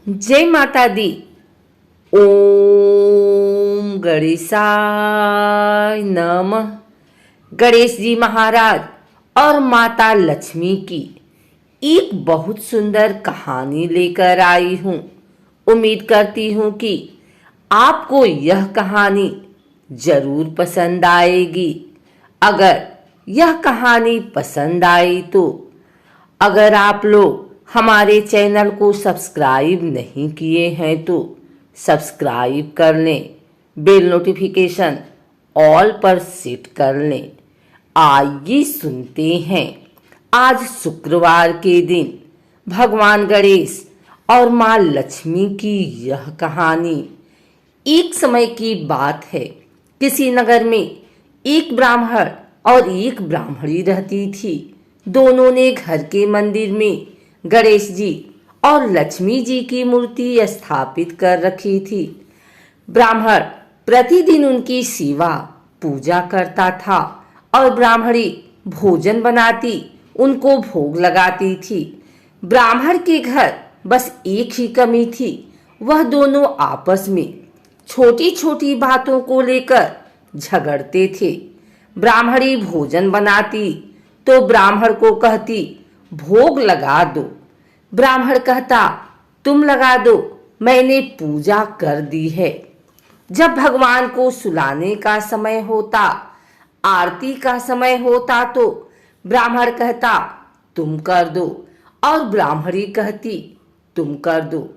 जय माता दी। ओम गणेशाय नमः। गणेश जी महाराज और माता लक्ष्मी की एक बहुत सुंदर कहानी लेकर आई हूँ। उम्मीद करती हूँ कि आपको यह कहानी जरूर पसंद आएगी। अगर यह कहानी पसंद आई तो अगर आप लोग हमारे चैनल को सब्सक्राइब नहीं किए हैं तो सब्सक्राइब कर लें, बेल नोटिफिकेशन ऑल पर सेट कर लें। आइए सुनते हैं आज शुक्रवार के दिन भगवान गणेश और माँ लक्ष्मी की यह कहानी। एक समय की बात है, किसी नगर में एक ब्राह्मण और एक ब्राह्मणी रहती थी। दोनों ने घर के मंदिर में गणेश जी और लक्ष्मी जी की मूर्ति स्थापित कर रखी थी। ब्राह्मण प्रतिदिन उनकी सेवा पूजा करता था और ब्राह्मणी भोजन बनाती, उनको भोग लगाती थी। ब्राह्मण के घर बस एक ही कमी थी, वह दोनों आपस में छोटी छोटी बातों को लेकर झगड़ते थे। ब्राह्मणी भोजन बनाती तो ब्राह्मण को कहती भोग लगा दो। ब्राह्मण कहता तुम लगा दो, मैंने पूजा कर दी है। जब भगवान को सुलाने का समय होता, आरती का समय होता तो ब्राह्मण कहता तुम कर दो और ब्राह्मणी कहती तुम कर दो।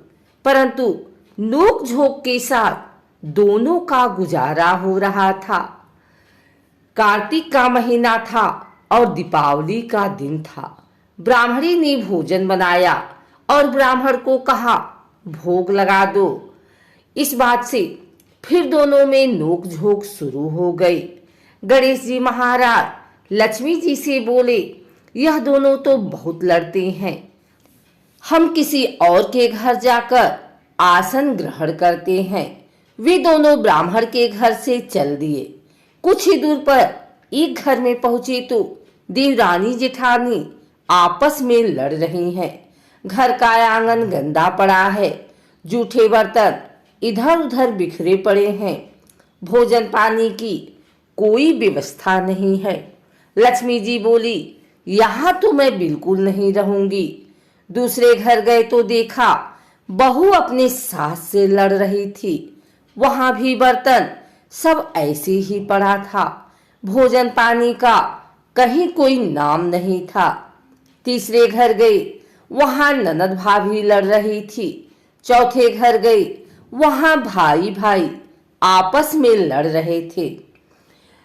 परंतु नोक झोंक के साथ दोनों का गुजारा हो रहा था। कार्तिक का महीना था और दीपावली का दिन था। ब्राह्मणी ने भोजन बनाया और ब्राह्मण को कहा भोग लगा दो। इस बात से फिर दोनों में नोक झोंक शुरू हो गई। गणेश जी महाराज लक्ष्मी जी से बोले यह दोनों तो बहुत लड़ते हैं, हम किसी और के घर जाकर आसन ग्रहण करते हैं। वे दोनों ब्राह्मण के घर से चल दिए। कुछ ही दूर पर एक घर में पहुंचे तो देवरानी जेठानी आपस में लड़ रही हैं। घर का आंगन गंदा पड़ा है, जूठे बर्तन इधर उधर बिखरे पड़े हैं, भोजन पानी की कोई व्यवस्था नहीं है। लक्ष्मी जी बोली यहाँ तो मैं बिल्कुल नहीं रहूंगी। दूसरे घर गए तो देखा बहू अपने सास से लड़ रही थी। वहां भी बर्तन सब ऐसे ही पड़ा था, भोजन पानी का कहीं कोई नाम नहीं था। तीसरे घर गई, वहां ननद भाभी लड़ रही थी। चौथे घर गई, वहां भाई भाई आपस में लड़ रहे थे।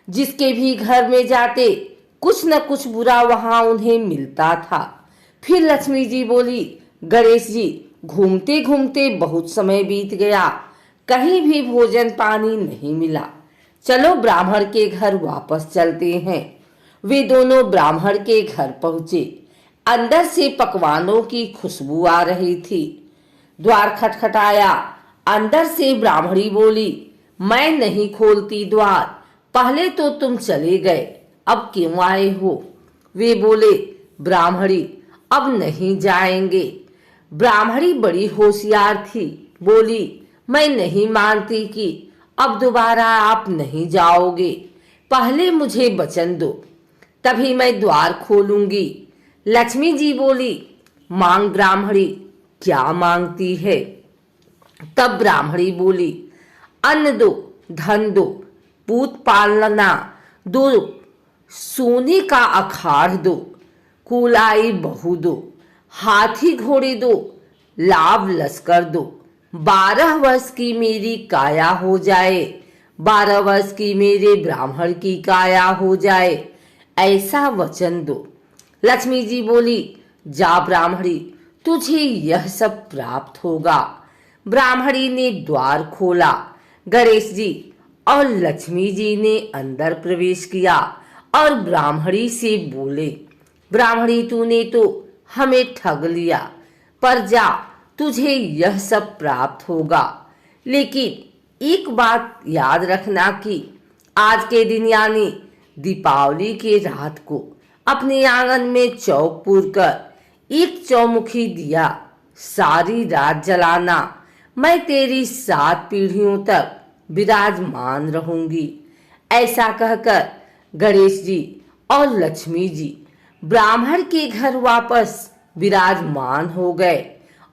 जिसके भी घर में जाते कुछ न कुछ बुरा वहां उन्हें मिलता था। फिर लक्ष्मी जी बोली गणेश जी घूमते घूमते बहुत समय बीत गया, कहीं भी भोजन पानी नहीं मिला, चलो ब्राह्मण के घर वापस चलते हैं। वे दोनों ब्राह्मण के घर पहुंचे। अंदर से पकवानों की खुशबू आ रही थी। द्वार खटखटाया। अंदर से ब्राह्मणी बोली मैं नहीं खोलती द्वार, पहले तो तुम चले गए, अब क्यों आए हो? वे बोले ब्राह्मणी अब नहीं जाएंगे। ब्राह्मणी बड़ी होशियार थी, बोली मैं नहीं मानती कि अब दोबारा आप नहीं जाओगे, पहले मुझे वचन दो तभी मैं द्वार खोलूंगी। लक्ष्मी जी बोली मांग ब्राह्मणी, क्या मांगती है? तब ब्राह्मणी बोली अन्न दो, धन दो, पूत पालना दो, सोने का अखाड़ दो, कुलाई बहू दो, हाथी घोड़े दो, लाभ लश्कर दो, 12 वर्ष की मेरी काया हो जाए, 12 वर्ष की मेरे ब्राह्मण की काया हो जाए, ऐसा वचन दो। लक्ष्मी जी बोली जा ब्राह्मणी, तुझे यह सब प्राप्त होगा। ब्राह्मणी ने द्वार खोला। गणेश जी और लक्ष्मी जी ने अंदर प्रवेश किया और ब्राह्मणी से बोले ब्राह्मणी तूने तो हमें ठग लिया, पर जा तुझे यह सब प्राप्त होगा। लेकिन एक बात याद रखना कि आज के दिन यानी दीपावली के रात को अपने आंगन में चौक पूर कर एक चौमुखी दिया सारी रात जलाना, मैं तेरी 7 पीढ़ियों तक विराजमान रहूंगी। ऐसा कहकर गणेश जी और लक्ष्मी जी ब्राह्मण के घर वापस विराजमान हो गए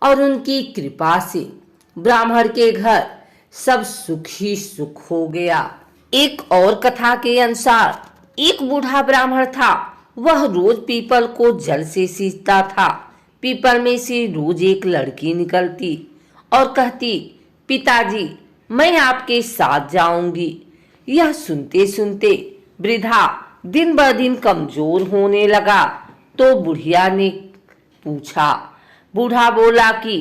और उनकी कृपा से ब्राह्मण के घर सब सुख ही सुख हो गया। एक और कथा के अनुसार एक बूढ़ा ब्राह्मण था। वह रोज पीपल को जल से सींचता था। पीपल में से रोज एक लड़की निकलती और कहती, पिताजी मैं आपके साथ जाऊंगी। यह सुनते सुनते वृद्धा दिन ब दिन कमजोर होने लगा। तो बुढ़िया ने पूछा। बूढ़ा बोला कि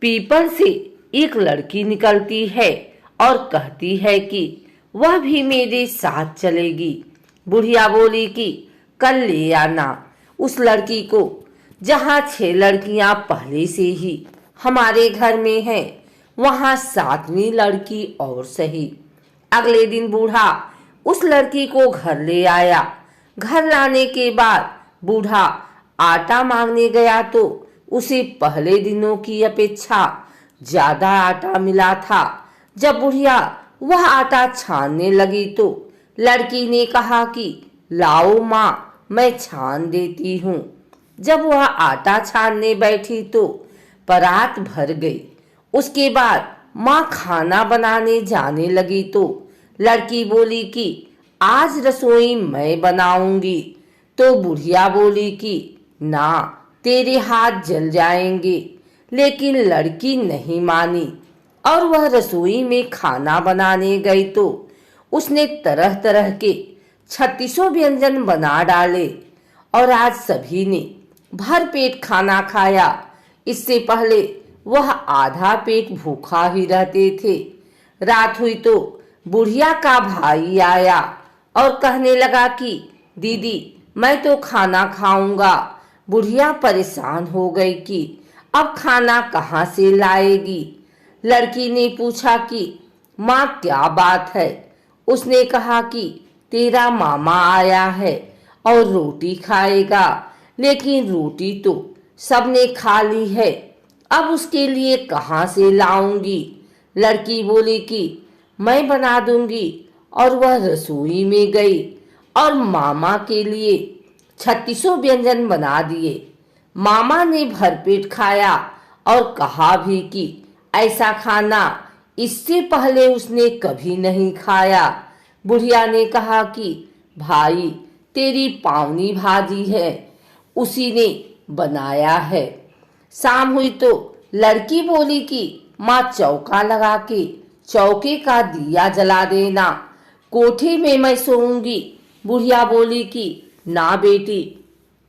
पीपल से एक लड़की निकलती है और कहती है कि वह भी मेरे साथ चलेगी। बुढ़िया बोली कि कल ले आना उस लड़की को। जहाँ 6 लड़कियां पहले से ही हमारे घर में हैं, वहाँ 7वीं लड़की और सही। अगले दिन बूढ़ा उस लड़की को घर ले आया। घर लाने के बाद बूढ़ा आटा मांगने गया तो उसे पहले दिनों की अपेक्षा ज्यादा आटा मिला था। जब बुढ़िया वह आटा छानने लगी तो लड़की ने कहा कि लाओ माँ, मैं छान देती हूँ। जब वह आटा छानने बैठी तो परात भर गई। उसके बाद माँ खाना बनाने जाने लगी तो लड़की बोली कि आज रसोई मैं बनाऊंगी। तो बुढ़िया बोली कि ना, तेरे हाथ जल जाएंगे। लेकिन लड़की नहीं मानी और वह रसोई में खाना बनाने गई तो उसने तरह तरह के 36 व्यंजन बना डाले और आज सभी ने भर पेट खाना खाया। इससे पहले वह आधा पेट भूखा ही रहते थे। रात हुई तो बुढ़िया का भाई आया और कहने लगा कि दीदी मैं तो खाना खाऊंगा। बुढ़िया परेशान हो गई कि अब खाना कहाँ से लाएगी। लड़की ने पूछा कि माँ क्या बात है। उसने कहा कि तेरा मामा आया है और रोटी खाएगा, लेकिन रोटी तो सबने खा ली है, अब उसके लिए कहाँ से लाऊंगी। लड़की बोली कि मैं बना दूंगी और वह रसोई में गई और मामा के लिए 36 व्यंजन बना दिए। मामा ने भरपेट खाया और कहा भी कि ऐसा खाना इससे पहले उसने कभी नहीं खाया। बुढ़िया ने कहा कि भाई तेरी पावनी भाजी है, उसी ने बनाया है। शाम हुई तो लड़की बोली कि माँ चौका लगा के चौके का दिया जला देना, कोठे में मैं सोऊंगी। बुढ़िया बोली कि ना बेटी,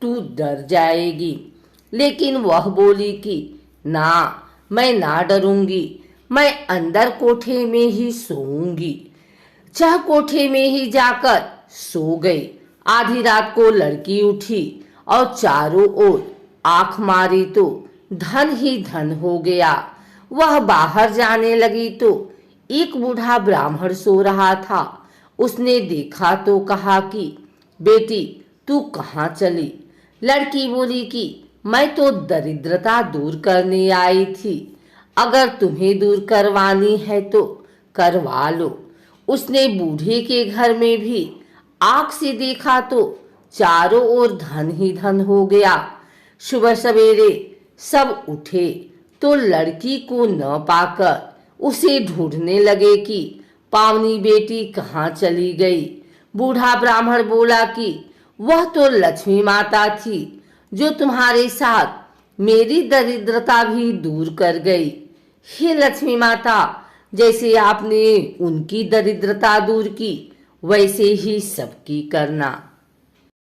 तू डर जाएगी। लेकिन वह बोली कि ना, मैं ना डरूंगी, मैं अंदर कोठे में ही सोऊंगी। चाह कोठे में ही जाकर सो गई। आधी रात को लड़की उठी और चारों ओर आंख मारी तो धन ही धन हो गया। वह बाहर जाने लगी तो एक बूढ़ा ब्राह्मण सो रहा था। उसने देखा तो कहा कि बेटी तू कहाँ चली। लड़की बोली कि मैं तो दरिद्रता दूर करने आई थी, अगर तुम्हें दूर करवानी है तो करवा लो। उसने बूढ़े के घर में भी आंख से देखा तो चारों ओर धन ही धन हो गया। सुबह सवेरे सब उठे तो लड़की को न पाकर उसे ढूंढने लगे कि पावनी बेटी कहाँ चली गई। बूढ़ा ब्राह्मण बोला कि वह तो लक्ष्मी माता थी जो तुम्हारे साथ मेरी दरिद्रता भी दूर कर गई। हे लक्ष्मी माता, जैसे आपने उनकी दरिद्रता दूर की वैसे ही सबकी करना।